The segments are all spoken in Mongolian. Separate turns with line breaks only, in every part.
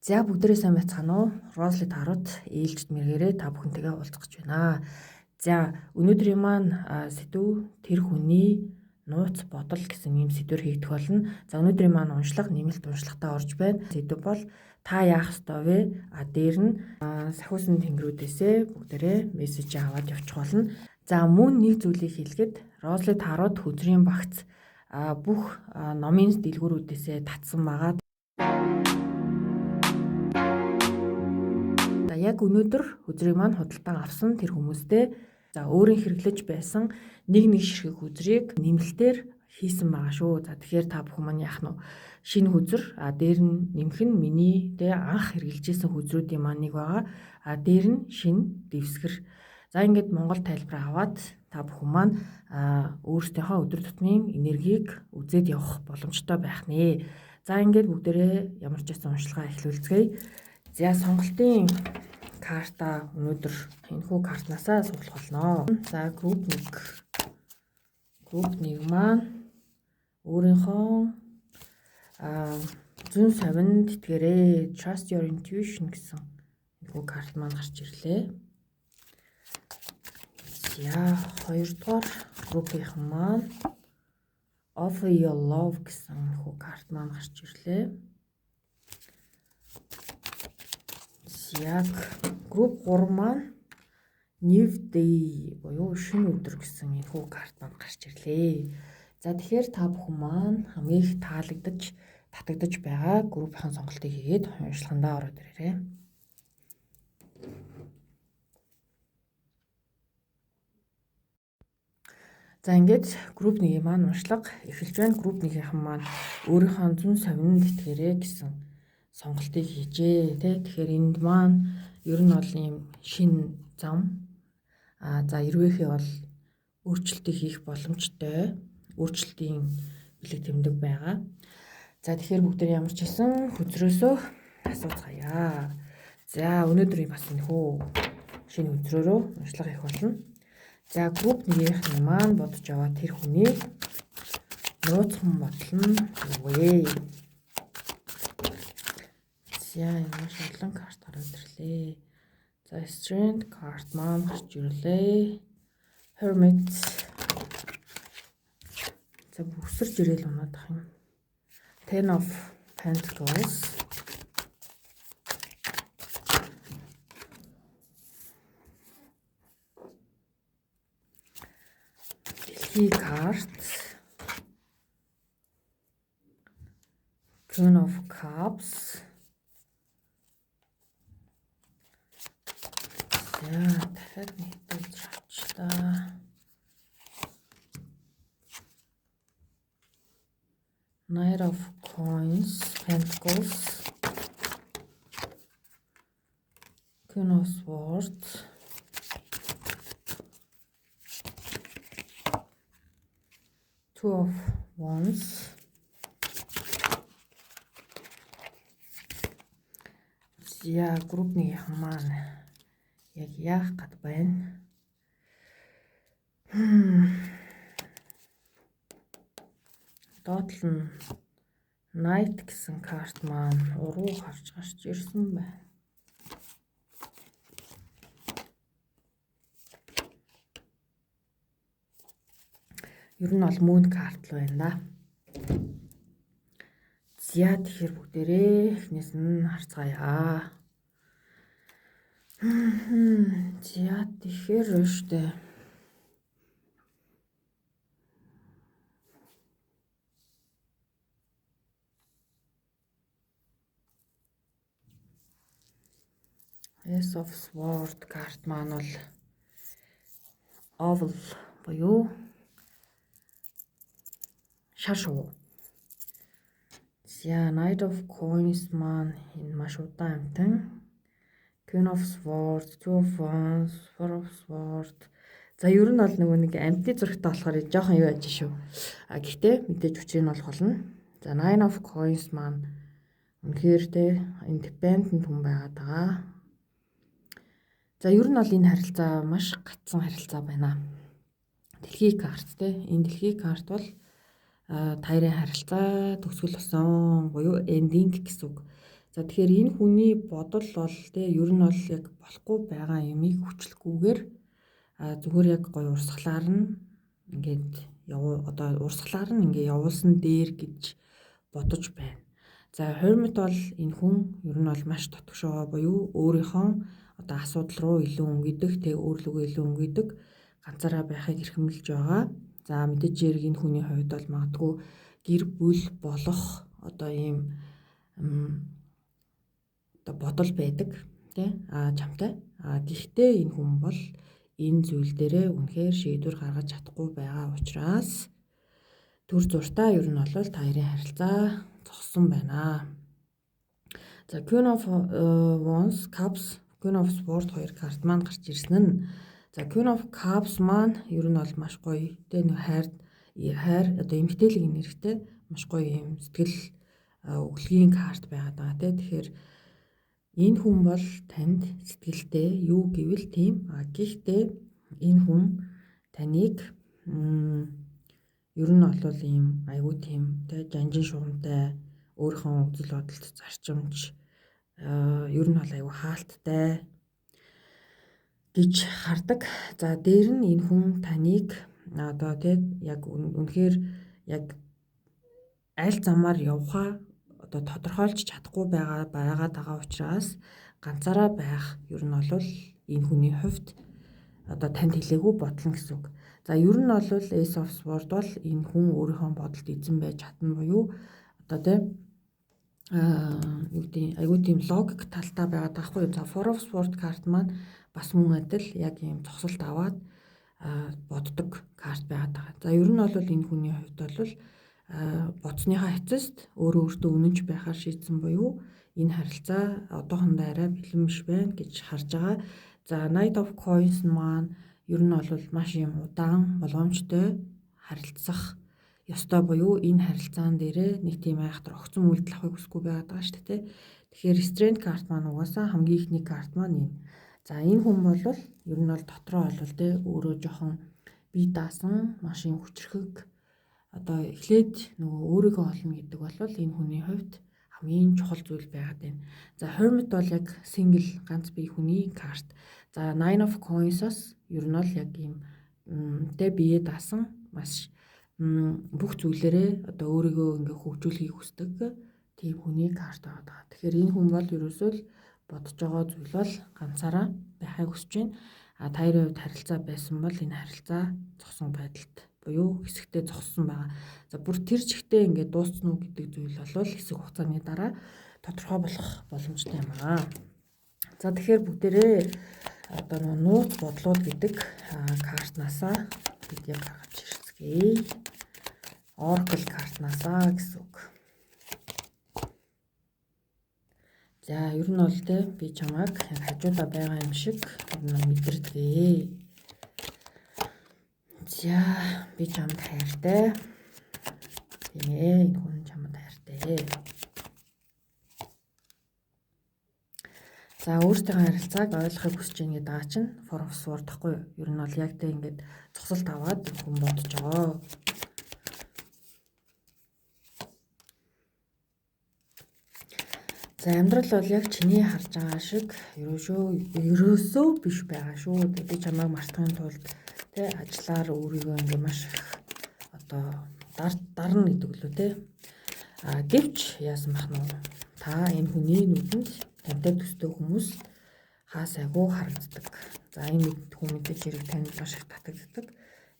За бүгдээрээ сайн байцгаана уу? Росли Тарууд ээлжид мэргээрээ та бүхэнтэйгээ уулзах гэж байна. За өнөөдрийн маань сэдв тэр хүний нууц бодол гэсэн ийм сэдвэр хийгдэх болно. За өнөөдрийн маань уншлага нэмэлт уншлагатай орж байна. Сэдв бол та яах ёстой вэ? Дээр нь сахиусан тэнгэрүүдээсээ бүгдээрээ мессеж аваад явчих болно. За мөн нэг зүйлийг хэлэхэд Росли Тарууд хөзрийн багц бүх номын дэлгүүрүүдээсээ татсан байгаа. Яг өнөөдөр хөзрийг маань худалдан авсан тэр хүмүүстээ өөрийн хэрэглэж байсан нэг ширхэг хөзрийг нэмэлтээр хийсэн байгаа шүү. За тэгэхээр та бүхэн маань яах нь шинэ хөзөр дээр нь нэмэх нь миний анх хэрэглэжсэн хөзрүүдийн маань нэг байгаа. Дээр нь шинэ дэвсгэр. За ингээд Монгол тайлбар аваад та бүхэн маань өөрсдийнхөө өдөр тутмын энергийг үзээд явах боломжтой байх нэ. За ингээд бүгдээрээ ямар ч байсан уншлагаа эхлүүлцгээе. За сонголтын карта өнөөдөр энэхүү картнасаа судлах болно. За групп 1 маань өөрийнхөө зүүн совинд итгээрэй. Trust your intuition гэсэн энэхүү карт маань гарч ирлээ. За хоёрдугаар группийнхан маань Offer your love гэсэн энэхүү карт маань гарч ирлээ. Яг групп 3 маань New Day буюу шинэ өдөр гэсэн энэхүү карт маань гарч ирлээ. За тэгэхээр та бүхэн маань хамгийн их татагдаж байгаа группийн сонголтыг хийгээд уншлагандаа ороод ирээрэй. За ингээд групп 1-ийн маань уншлага эхэлж байна. Групп 1-ийнхэн маань өөрийнхөө зүүн совинд итгээрэй гэсэн сонголтыг хийжээ. Тэгэхээр энд маань ер нь бол ийм шинэ зам. За эргээхий бол өөрчлөлтийг хийх боломжтой. Өөрчлөлтийн бэлэг тэмдэг байгаа. За тэгэхээр бүгдээр ямар ч хэлсэн хөзрөөсөө асууцгаая. За өнөөдрийн бас энэхүү шинэ хөзрөөрөө уншлага хийх болно. За групп 1-ийн маань бодож аваа тэр хүний нууцхан бодол нь юу вэ? За маш олон карт гараад ирлээ. За Strength карт маань гарч ирлээ. Hermit. За бүсэрж ирээл унаад ах юм. Ten of Pentacles. Дэлхий карт. Queen of Cups. Дахиад нэг үзэр авчлаа. Knight of Coins, Pentacles, Queen of Swords, Two of Wands. За групп 1-ийнхэн маань яг яах гээд байна? Доотлол нь Knight гэсэн карт маань уруу гарч ирсэн байна. Ер нь бол Moon карт л байна да. За тэгэхээр бүгдээрээ эхнээс нь харцгаая. За тэгэхээр штэ. Ace of Swords карт маань бол Oval буюу шар шувуу. За Knight of Coins маань энэ маш удаан амтан. Queen of Swords, Two of Wands, Four of Swords. За ер нь бол нөгөө нэг амтны зурагтай болохоор жоохон юу яж шүү. Гэхдээ мэдээж учрыг нь болох болно. За Nine of Coins маань үнэхээр independent хүн байгаад байгаа. За ер нь бол энэ харилцаа маш гацсан харилцаа байна. Дэлхий карт энэ дэлхий карт бол таарын харилцаа төгсгөл болсон буюу ending гэсэн үг. За тэгэхээр энэ хүний бодол бол те ер нь бол яг болохгүй байгаа юмыг хүчлэхгүйгээр зүгээр яг гоё урсгалаар нь ингээд урсгалаар нь ингээд явуулсан дээр гэж бодож байна. За Hermit бол энэ хүн ер нь бол маш дотгошоо буюу өөрийнхөө асуудал руу илүү өнгөдөг, тэг өөрлөгөө илүү өнгөдөг, ганцаараа байхыг эрхэмлэж байгаа. За мэдээж хэрэг энэ хүний хувьд бол магадгүй гэр бүл болох ийм бодол байдаг тий чамтай. Гэхдээ энэ хүн бол энэ зүйл дээрээ үнэхээр шийдвэр гаргаж чадахгүй байгаа учраас төр зуртаа ер нь бол та хоёрын харилцаа зогссон байна. За Queen of Wands, Cups, Queen of Swords хоёр карт маань гарч ирсэн нь. За Queen of Cups маань ер нь бол маш гоё тий нэг хайр эмгтээлэг нэрхтээ маш гоё юм сэтгэл өглөгийн карт байгаад байгаа тий. Тэгэхээр энэ хүн бол танд сэтгэлтэй юу гэвэл тийм. Гэхдээ энэ хүн таныг ер нь бол ийм айгүй тийм тий жанжин шугамтай, өөрийнхөө үзэл бодолд зарчимч ер нь бол айгүй хаалттай гэж хардаг. За дээр нь энэ хүн таныг тий яг үнэхээр яг аль замаар явахаа тодорхойлж чадахгүй байгаад байгаа учраас ганцаараа байх ер нь бол энэ хүний хувьд танд хэлээгүй бодлон гэсэн үг. За ер нь бол Ace of Swords бол энэ хүн өөрийнхөө бодолд эзэн байж чадна буюу тий айгүй тийм логик талтай байгаад байгаа хгүй. За Four of Swords карт маань бас мөн адил яг ийм зогсолт аваад боддог карт байгаад байгаа. За ер нь бол энэ хүний хувьд бол бодсныхаа эцэст өөртөө үнэнч байхаар шийдсэн буюу энэ харилцаа одоохондоо арай бэлэн биш байна гэж харж байгаа. За Knight of Coins маань ер нь бол маш юм удаан боломжтой харилцах ёстой буюу энэ харилцаан дээрээ нэг тийм айхтар огцон үйлдэл авахыг хүсэхгүй байгаад байгаа шүү дээ. Тэгэхээр Strength карт маань угаасаа хамгийн ихний карт маань энэ. За энэ хүн бол ер нь бол дотроо бол өөрөө жоохон бие даасан, маш юм хүчрхэг эхлээд нөгөө өөрийгөө олно гэдэг бол энэ хүний хувьд хамгийн чухал зүйл байгаад байна. За Hermit бол яг single ганц бие хүний карт. За Nine of Coins-ос ер нь бол яг ийм бие даасан маш бүх зүйлээрээ өөрийгөө ингээ хөгжүүлэхийг хүсдэг тийм хүний карт байгаа. Тэгэхээр энэ хүн бол ерөөсөө л бодож байгаа зүйл бол ганцаараа байхыг хүсэж байна. Та хоёрын хувьд харилцаа байсан бол энэ харилцаа зогсон байдалд буюу хэсэгтээ зогссон байгаа. За бүр тэр чигтээ ингээд дууссан уу гэдэг зүйл бол хэсэг хугацааны дараа тодорхой болох боломжтой юм аа. За тэгэхээр бүгдээрээ нууц бодлууд гэдэг картнасаа бид яг гаргаж ирцгээе. Oracle картнасаа гэсэн үг. За ер нь бол би чамайг яг хажуудаа байгаа юм шиг мэдэрдэг. За би чамд хайртай. Тийм ээ, энэ хүн чамд хайртай. За өөртөө харилцааг ойлгохыг хүсэж байгаа гэдэг даа чинь Four of Swords тахгүй юу? Ер нь бол яг ингээд цогцолт аваад хүн бодож байгаа. За амьдрал бол яг чиний харж байгаа шиг ерөөсөө биш байгаа шүү. Би чамайг мартахын тулд ажлаар өөрийгөө ингээ маш их дарна гэдэг лөө гэвч яасан бах нь та энэ хүний нүдэнд тантай төстэй хүмүүс хаа сайгүй харагддаг. За энэ хүн мэдээж хэрэг танд маш их татагддаг.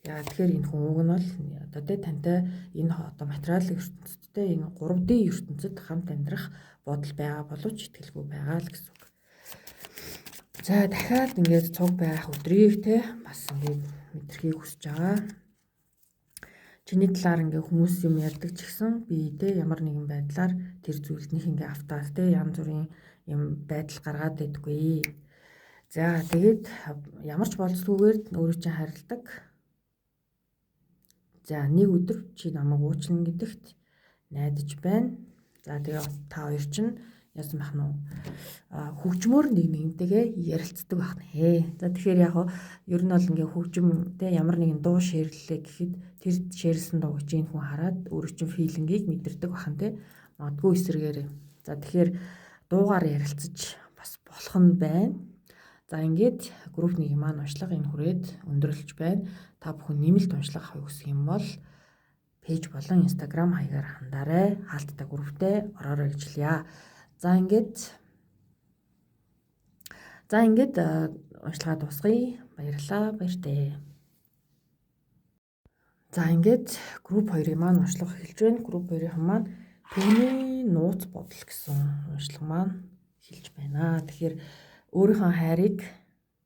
Яагаад тэгэхээр энэ хүн уг нь бол тантай энэ материалын ертөнцидтэй энэ 3D ертөнцид хамт амьдрах бодол байгаа боловч итгэлгүй байгаа л гэсэн үг. За дахиад ингээд цуг байх өдрийг бас ингээд мэдрэхийг хүсэж байгаа. Чиний талаар ингээ хүмүүс юм ярьдаг ч гэсэн би ямар нэгэн байдлаар тэр зүйлднийх ингээ автаад янз бүрийн юм байдал гаргаад байдаггүй. За тэгээд ямар ч болцлогүйгээр өөрөө чинь харилдаг. За нэг өдөр чи намайг уучлна гэдэгт найдаж байна. За тэгээ та хоёр чинь яасан бах нь хөгжмөр нэгнтэйгээ ярилцдаг байх нэ. За тэгэхээр яг ер нь бол ингээ хөгжим ямар нэгэн дуу шеэрлэлээ гэхэд тэр шеэрлсэн дууг чинь хүн хараад өөрөө чинь филингийг мэдэрдэг бахан магадгүй эсрэгээр. За тэгэхээр дуугаар ярилцаж бас болох нь байна. За ингээд групп 1-ийн маань уншлага энэ хүрээд өндөрлөж байна. Та бүхэн нэмэлт уншлага авах хүсэх юм бол пэйж болон Instagram хаягаар хандаарай. Хаалттай групптэй ороорой гэж хэлье. За ингээд уншлагаа дуусгая. Баярлалаа. Баяртай. За ингээд групп 2-ийн маань уншлага эхэлж байна. Групп 2-ийн маань түүний нууц бодол гэсэн уншлага маань эхэлж байна. Тэгэхээр өөрийнхөө хайрыг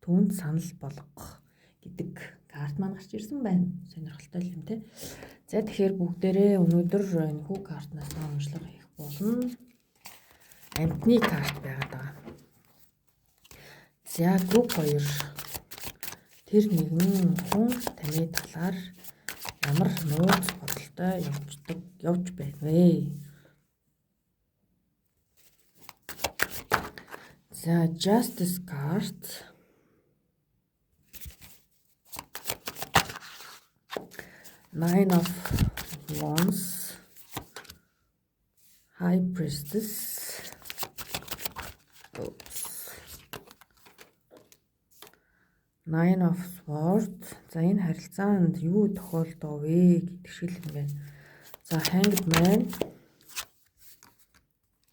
түүнд санал болгох гэдэг карт маань гарч ирсэн байна. Сонирхолтой юм те. За тэгэхээр бүгдээрээ өнөөдөр энэхүү картнаас уншлага хийх болно. Амтны карт байгаад байгаа. За групп 2 тэр нэгэн хүн таны талаар ямар нууц бодолтой явж байна вэ? За Justice card, Nine of Wands, High Priestess, Nine of Swords. За энэ харилцаанд юу тохиолдов вэ гэдэг шиг юм байна. За Hanged Man,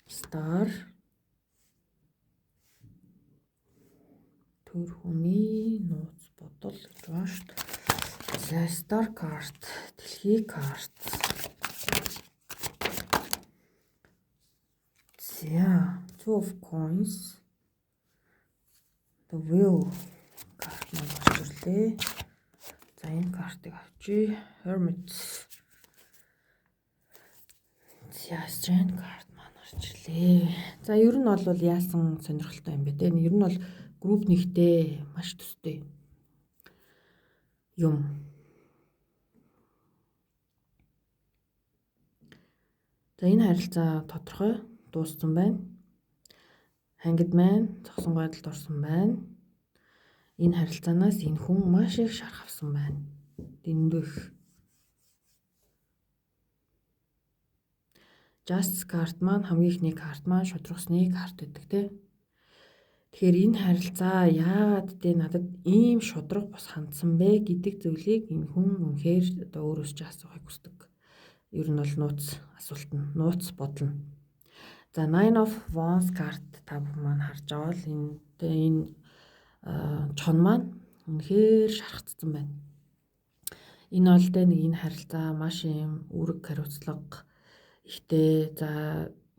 Star, төр хүний нууц бодол гэж байна шүү дээ. За Star card, дэлхий карт. За Two of Coins, The Wheel карт маань гарч ирлээ. За энэ картыг авчи. Hermit. За Strength карт маань гарч ирлээ. За ер нь бол яасан сонирхолтой юм бэ те. Ер нь бол групп нэгтэй маш төстэй юм. За энэ харилцаа тодорхой дууссан байна. Hanged Man зогсон байдалд орсон байна. Энэ харилцаанаас энэ хүн маш их шарх авсан байна. Дэндөх. Justice карт маань хамгийн ихний карт маань шудрагсны карт гэдэг те. Тэгэхээр энэ харилцаа яагаад те надад ийм шудраг бос хандсан бэ гэдэг зүйлийг энэ хүн үнэхээр одоо өөрөөс ч асуухыг хүсдэг. Ер нь бол нууц асуулт нь, нууц бодол нь. За Nine of Wands карт та бүхэн маань харж байгаа л энэ чон маань үнэхээр шархацсан байна. Энэ бол тэ нэг энэ харилцаа маш юм үүрэг хариуцлага ихтэй. За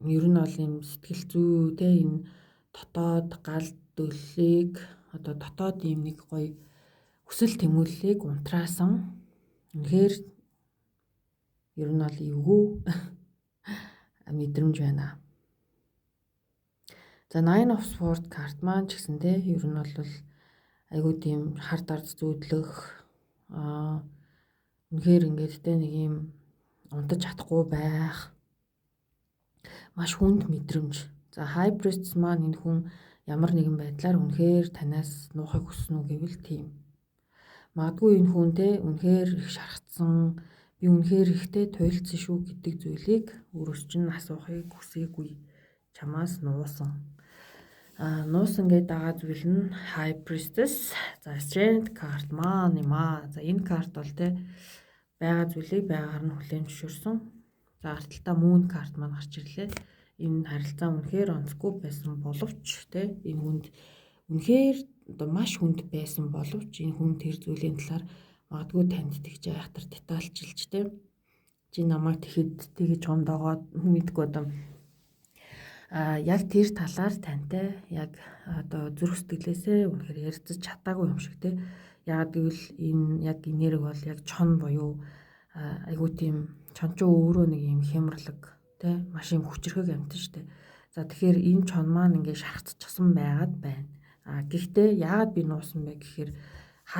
ер нь бол юм сэтгэл зүй тэ энэ дотоод гал дөллийг одоо дотоод юм нэг гоё хүсэл тэмүүллийг унтраасан. Үнэхээр ер нь бол эвгүй мэдрэмж байна. За Nine of Swords карт маань ч гэсэндээ ер нь бол айгүй тийм хард ард зүүдлэх үнэхээр ингээд тэ нэг юм унтаж чадахгүй байх маш хүнд мэдрэмж. За High Priestess маань энэ хүн ямар нэгэн байдлаар үнэхээр танаас нуухыг хүснэ үү гэвэл тийм. Магадгүй энэ хүн тэ үнэхээр их шархацсан, би үнэхээр ихтэй туйлдсан шүү гэдэг зүйлийг өөрөөс чинь асуухыг хүсээгүй чамаас нуусан. Нуусан гэдэг байгаа зүйл нь High Priestess. За Strength карт маань юм аа. За энэ карт бол тэ байгаа зүйлийг байгаар нь хүлээн зөвшөөрсөн. За арталтаа Moon карт маань гарч ирлээ. Энэ харилцаа үнэхээр онцгүй байсан боловч тэ энэ хүнд үнэхээр одоо маш хүнд байсан боловч энэ хүн тэр зүйлийн талаар магадгүй танд тэгж айхтар детальчилж тэ чи намайг тэгэхэд тэгж гомдоогоод мэдгүй одоо яг тэр талаар тантай яг одоо зүрх сэтгэлээсээ үнэхээр ярилцаж чадаагүй юм шиг те. Яг гэвэл энэ яг энерги бол яг чон буюу айгуу тийм чон ч өөрөө нэг юм хямралаг те маш юм хүчрхэг амтан штэ. За тэгэхээр энэ чон маань ингээд шархацчихсан байгаад байна. Гэхдээ яагаад би нуусан бэ гэхээр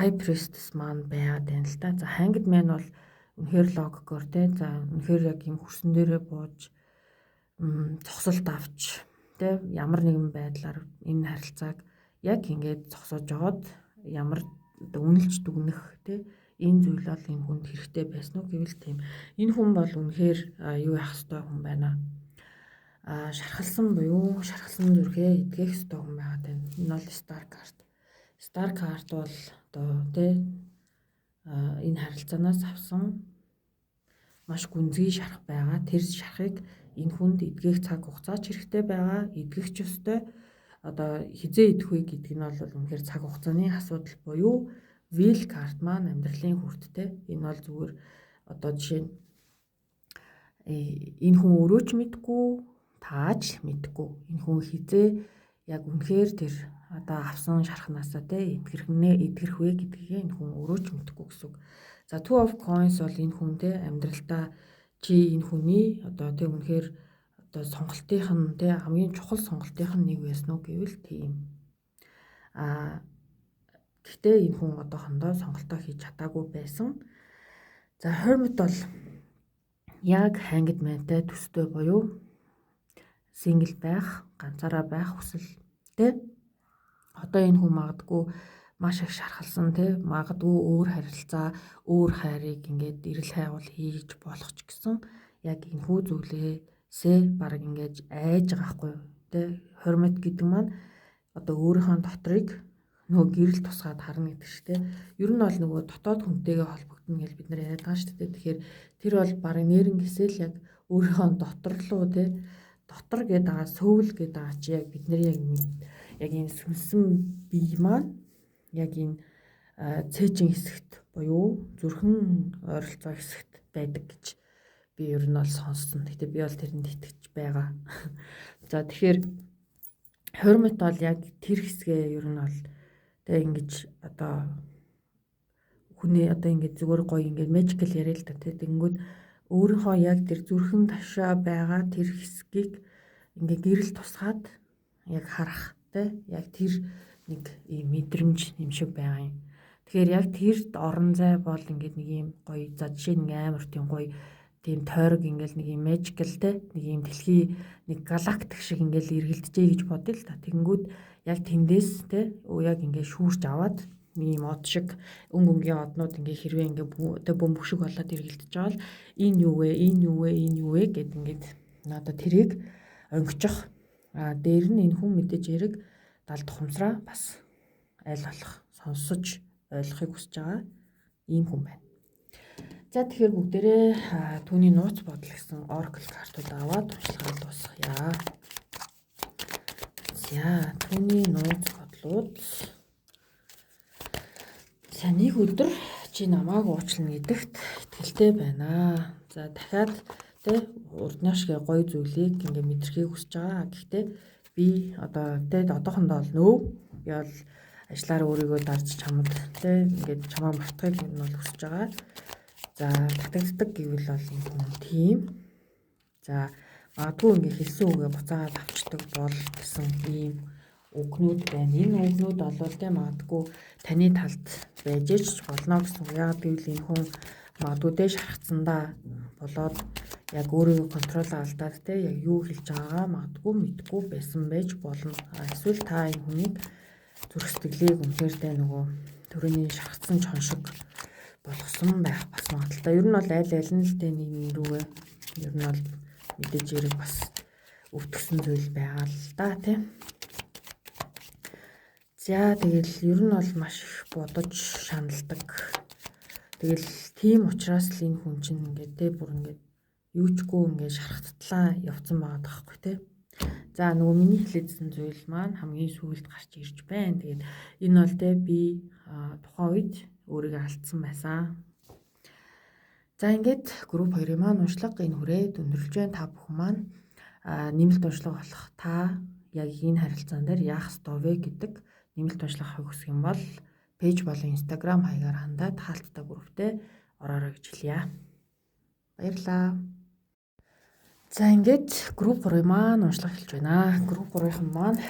High Priestess маань байгаад байна л да. За Hanged Man бол үнэхээр логикоор те. За үнэхээр яг юм хөрсөн дээрээ бууж зогсолт авч тэ ямар нэгэн байдлаар энэ харилцааг яг ингээд зогсоож жоод ямар үнэлж дүгнэх тэ энэ зүйл бол энэ хүнд хэрэгтэй байсан уу гэвэл тийм энэ хүн бол үнэхээр юу яах ёстой хүн байна. шархалсан буюу шархалсан зүрхээ эдгэх ёстой хүн байгаад байна. Энэ бол star card. Star card бол одоо тэ энэ харилцаанаас авсан маш гүнзгий шарах байгаа. Тэр шарахыг энэ хүнд эдгэх цаг хугацаач хэрэгтэй байгаа. Эдгэх ч ёстой. Одоо хизээ идэх вэ гэдэг нь бол үнэхээр цаг хугацааны асуудал буюу will card маань амьдралын хүрттэй. Энэ бол зүгээр одоо жишээ нь энэ хүн өөрөө ч мэдгүй, тааж мэдгүй. Энэ хүн хизээ яг үнэхээр тэр одоо авсан шархнаасаа тэ эдгэрх вэ гэдгийг энэ хүн өөрөө ч мэдгүй гэсэн үг. За two of coins бол энэ хүн тэ амьдралдаа чи энэ хүний одоо тэ үнэхээр одоо сонголтынх нь тэ хамгийн чухал сонголтынх нь нэг байсан уу гэвэл тийм. Гэхдээ энэ хүн одоохондоо сонголтоо хийж чадаагүй байсан. За hermit бол яг hanged man-тай төстэй буюу single байх, ганцаараа байх хүсэлтэй. Одоо энэ хүн магадгүй маш их шархалсан тий магадгүй өөр харилцаа, өөр хайрыг ингээд эрэл хайгуул хийж болох ч гэсэн яг энэхүү зүйлээсээ баг ингээд айж байгаа хгүй тий hermit гэдэг маань одоо өөрийнхөө дотрыг нөгөө гэрэл тусгаад харна гэдэг шүү дээ. Ер нь бол нөгөө дотоод хүнтэйгээ холбогдно гэж бид нар яриад байгаа шүү дээ. Тэгэхээр тэр бол баг нэрнгэсэл яг өөрийнхөө дотор руу тий дотор гэдэг байгаа сөүл гэдэг байгаа чи яг бид нар яг энэ сүнсэн бие маань яг энэ цээжин хэсэгт буюу зүрхэн ойролцоо хэсэгт байдаг гэж би ер нь бол сонссон. Гэтэ би бол тэрэнд итгэж байгаа. За тэгэхээр hermit бол яг тэр хэсгээ ер нь бол тэг ингэж одоо хүний одоо ингэж зүгээр гоё ингэж magical яриа л да тэгэнгүүт өөрийнхөө яг тэр зүрхэн ташаа байгаа тэр хэсгийг ингээ гэрэл тусгаад яг харах тэ яг тэр нэг ийм мэдрэмж юм шиг байгаа юм. Тэгэхээр яг тэрд орон зай бол ингээд нэг ийм гоё за жишээ нэг амар тийм гоё тийм тойрог ингээл нэг ийм magical тэ нэг ийм дэлхий нэг галактик шиг ингээл эргэлдэжээ гэж бодъё л та. Тэгэнгүүт яг тэндээс тэ яг ингээ шүүрч аваад ийм од шиг өнгийн однууд ингээ хэрвээ ингээ тэ бөмбөг шиг болоод эргэлдэж байгаа бол энэ юу вэ гэд ингээд надад тэрийг онгичих. Дээр нь энэ хүн мэдээж хэрэг дал тухамсраа бас аль болох сонсож ойлгохыг хүсэж байгаа ийм хүн байна. За тэгэхээр бүгдээрээ түүний нууц бодол гэсэн oracle картууд аваад уншилгаа дуусгая. За түүний нууц бодлууд. За нэг өдөр чи намааг уучлна гэдэгт итгэлтэй байна. За дахиад тэ урдныашгүй гоё зүйлийг ингээ мэдрэхийг хүсэж байгаа. Гэхдээ би одоо тэ одоохондоо бол нөө би бол ажлаар өөрийгөө дарж чамд тэ ингээд чамаа мартахыг нь бол хүсэж байгаа. За татагддаг гэвэл бол энэ хүн тийм. За магадгүй ингээ хэлсэн үгээ буцаагаад авчдаг бол гэсэн ийм үгнүүд байна. Энэ үгнүүд бол тэ магадгүй таны талд байж ч болно гэсэн. Яг гэвэл энэ хүн магадгүй дэ шархацсандаа болоод яг өөрийгөө контрол алдаад те яг юу хэлж байгаагаа магадгүй мэдгүй байсан байж болно. Эсвэл та энэ хүнийг зүрх сэтгэлийг үнэхээр тэ нөгөө төрөний шархацсан чон шиг болгосон байх бас магадaltaа. Ер нь бол аль нь л тэ нэг рүүгээ ер нь бол мэдээж хэрэг бас өвтгсөн зүйл байгаа л да тий. За тэгэл ер нь бол маш их бодож шаналдаг. Тэгэл тийм учраас л энэ хүн чинь ингээд тэ бүр ингээд юучгүй ингээд шархттлаа явцсан байгаа байхгүй тий. За нөгөө миний хэлээдсэн зүйл маань хамгийн сүүлд гарч ирж байна. Тэгээд энэ бол тэ би тухайн үед өөрийгөө алдсан байсан. За ингээд групп 2-ын маань уншлага энэ хүрээд өндөрлж байна. Та бүхэн маань нэмэлт уншлага болох та яг энэ харилцаан дээр яах ёстой вэ гэдэг нэмэлт уншлага авах хүсэх юм бол пэйж болон инстаграм хаягаар хандаад хаалттай групптэй ороорой гэж хэлье. Баярлалаа. За ингээд групп 3-ын маань уншлага хэлж байна. Групп 3-ын маань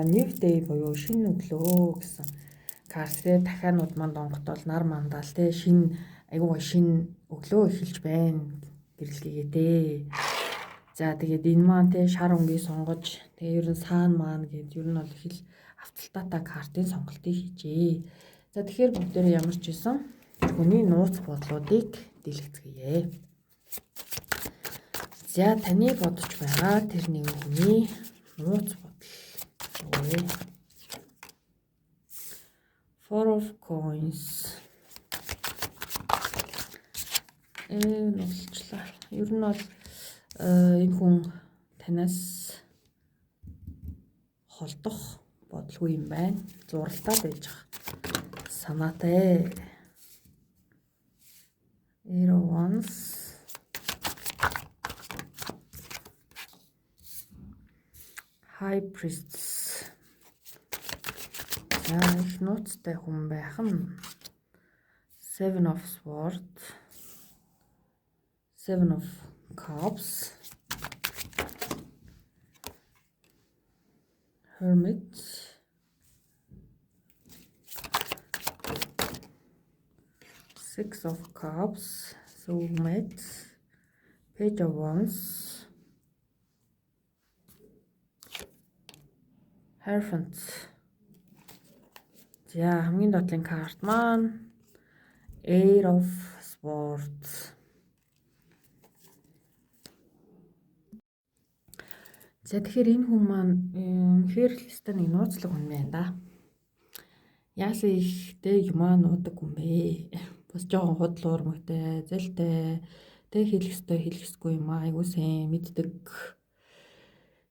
new day буюу шинэ өглөө гэсэн картээ дахианууд маань донготол нар мандаал те шинэ айгуу шинэ өглөө эхэлж байна гэрлэгээ дээ. За тэгээд энэ маань те шар өнгийг сонгож тэгээ ер нь саан маань гэд ер нь бол их л авталтаатай картын сонголтыг хийжээ. За тэгэхээр бүгдээрээ ямар ч байсан хүний нууц бодлуудыг дэлгэцгээе. За таны бодож байгаа тэр нэг хүний нууц бодол. Four of coins. Нуулчлаа. Ер нь бол энэ хүн танаас холдох бодлого юм байна. Зуралтай байж байгаа. Санаатай. Eight of Wands. High Priestess. За их нууцтай хүн байх нь Seven of Swords. Seven of Cups. Hermit. Six of Cups. Soulmate. Page of Wands. Hierophant. За хамгийн дотлын карт маань Eight of Swords. За тэгэхээр энэ хүн маань үнэхээр листа нэг нууцлаг хүн байна да. Яасан ихтэй юмаа нуудаг хүн бэ? Бас жоохон худал уурмагтай, зэлтэй, тэг хэлэх ёстой хэлэхгүй юм айгуу сайн мэддэг.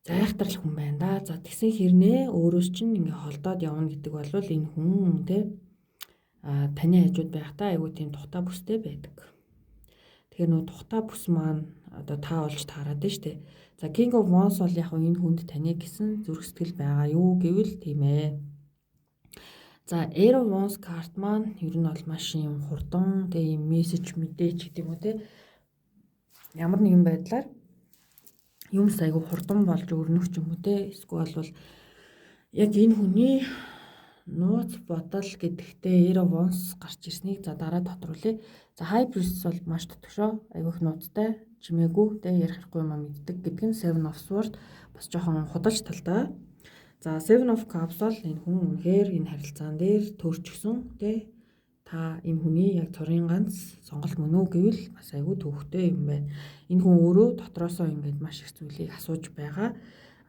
Зайхтрал хүн байна да. За тэгсэн хэрнээ өөрөөс чинь ингээ холдоод явна гэдэг бол энэ хүн таны хажууд байхдаа айгуу тийм тухтай бүстэй байдаг. Тэгэхээр нөө тухтай бүс маань одоо та олж таарад нь штэ. За King of Wands бол яг энэ хүнд таны гэсэн зүрх сэтгэл байгаа юу гэвэл тийм ээ. За Eight of Wands карт маань ер нь бол маш юм хурдан тийм мессеж мэдээч гэдэг юм уу те. Ямар нэгэн байдлаар юмс айгу хурдан болж өрнөх ч юм уу те. Эсвэл бол яг энэ хүний нууц бодол гэдэгтээ Eight of Wands гарч ирснийг за дараа тодруулъя. За High Priestess бол маш тотгошоо айгүйх нууцтай чимээгүй тэ ярих хэрэггүй юм мэддэг гэдэг нь Seven of Swords бас жоохон худалч талдаа. За Seven of Cups бол энэ хүн үнэхээр энэ харилцаан дээр төрчихсөн тэ та энэ хүний яг цорын ганц сонголт мөн үү гэвэл бас айгүй төвхтэй юм байна. Энэ хүн өөрөө дотроосоо ингээд маш их зүйлийг асууж байгаа.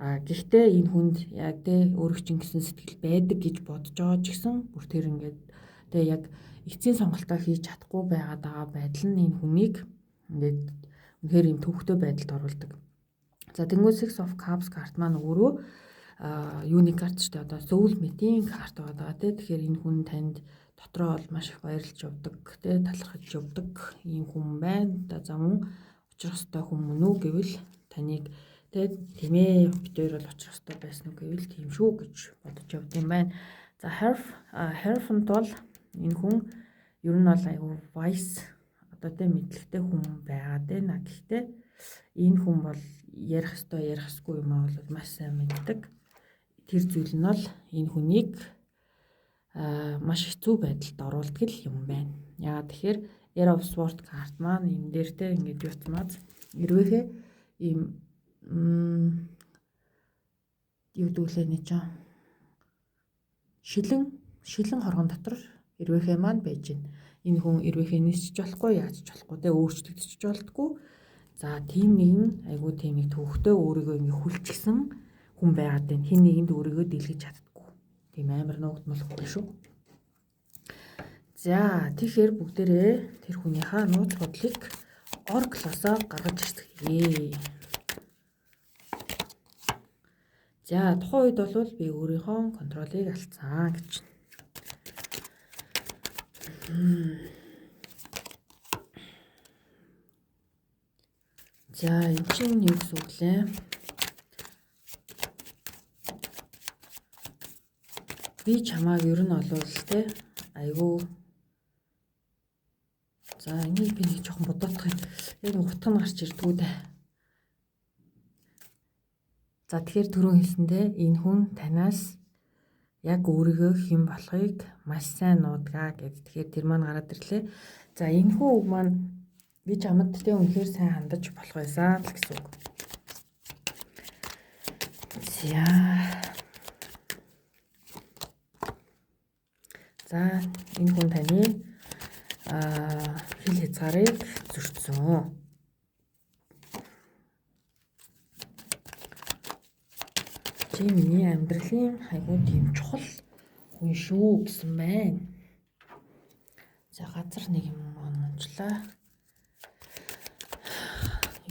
Гэхдээ энэ хүнд яг тэ өөрөг чинь гэсэн сэтгэл байдаг гэж бодож байгаа ч гэсэн бүр тэр ингээд тэ яг эцсийн сонголтоо хийж чадахгүй байгаа байдал нь энэ хүнийг ингээд үнэхээр юм төвхтэй байдалд оруулдаг. За тэнгуү Six of Cups карт маань өөрөө юуны карт ч гэдэг одоо soulmate-ийн карт байгаа тий. Тэгэхээр энэ хүн танд дотроо бол маш их баярлж явдаг тий, талархаж явдаг ийм хүн байна. За мөн очих ёстой хүн мөн үү гэвэл таныг тийм ээ бид хоёр бол очих ёстой байсан уу гэвэл тийм шүү гэж бодож явд юм байна. За Hierophant бол энэ хүн ер нь бол айгүй wise одоо тийм мэдлэгтэй хүн байгаад байна. Гэхдээ энэ хүн бол ярих ёстой ярихгүй юм аа бол маш сайн мэддэг. Тэр зүйл нь бол энэ хүнийг маш хэцүү байдалд оруулдаг юм байна. Яагаад тэгэхээр Eight of Swords карт маань энэ дээр те ингэж юуцмаад эрвээхээ ийм юу дүүлээ нэ ч шилэн хоргон дотор эрвээхээ маань байж байна. Энэ хүн эрвээхээ нисчих болохгүй яаж ч болохгүй те өөрчлөгдөж болтгүй. За тийм нэгэн айгүй тийм нэг төвхтэй өөрийгөө ингэ хүлчихсэн хүн байгаад байна. Хин нэгэнд өөрийгөө дэлгэж чаддаггүй. Тийм амар нуугдмал хүн шүү. За тэгэхээр бүгдээрээ тэр хүнийхээ нууц бодлыг Oracle-осоо гаргаж ирсгэе. За тухайн үед бол би өөрийнхөө контролыг алдсан гэж. За энэ чинь юу гэсэн үг лээ? Би чамааг ер нь олвол те айгүй. За энийг би нэг жоохон бодоодох юм. Яг утга нь гарч ирдгүү дээ. За тэгэхээр түрүүн хэлсэндээ энэ хүн танаас яг өөрийгөө хэн болохыг маш сайн нуудгаа гэд. Тэгэхээр тэр маань гараад ирлээ. За энэ хүн үг маань би чамд тэ үнэхээр сайн хандаж болох байсан л гэсэн үг. За энэ хүн таны хил хязгаарыг зөрчсөн. чи миний амьдралын айгуу тийм чухал хүн шүү гэсэн байна. За газар нэг юм онцлаа.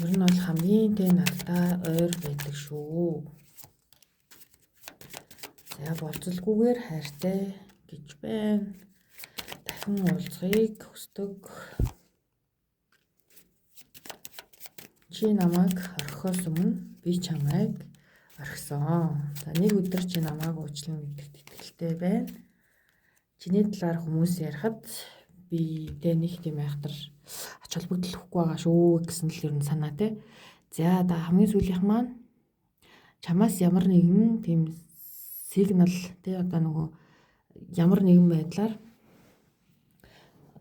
Ер нь бол хамгийн тэ надтай ойр байдаг шүү. За болцолгүйгээр хайртай гэж байна. Дахин уулзахыг хүсдэг. Чи намайг орхихоос өмнө би чамайг орхисон. За нэг өдөр чи намайг уучлан гэдэгт итгэлтэй байна. Чиний талаар хүмүүс ярихад би тэ нэг тийм айхтар ач холбогдол өгөхгүй байгаа шүү гэсэн л ер нь санаа те. За хамгийн сүүлийнх маань чамаас ямар нэгэн тийм сигнал те одоо нөгөө ямар нэгэн байдлаар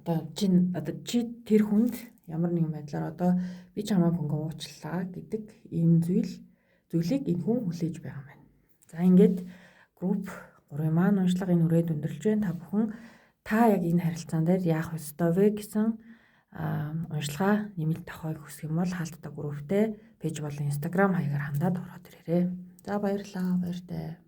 одоо чи тэр хүнд ямар нэгэн байдлаар одоо би чамайг хөнгө уучлаа гэдэг энэ зүйлийг энэ хүн хүлээж байгаа юм байна. За ингээд групп 3 маань уншлага энэ үрээд өндөрлж байна. Та бүхэн яг энэ харилцаан дээр яах ёстой вэ гэсэн уншлагаа нэмэлт авахыг хүсэх юм бол хаалттай групптэй пэйж болон инстаграм хаягаар хандаад ороод ирээрэй. За баярлалаа. Баяртай.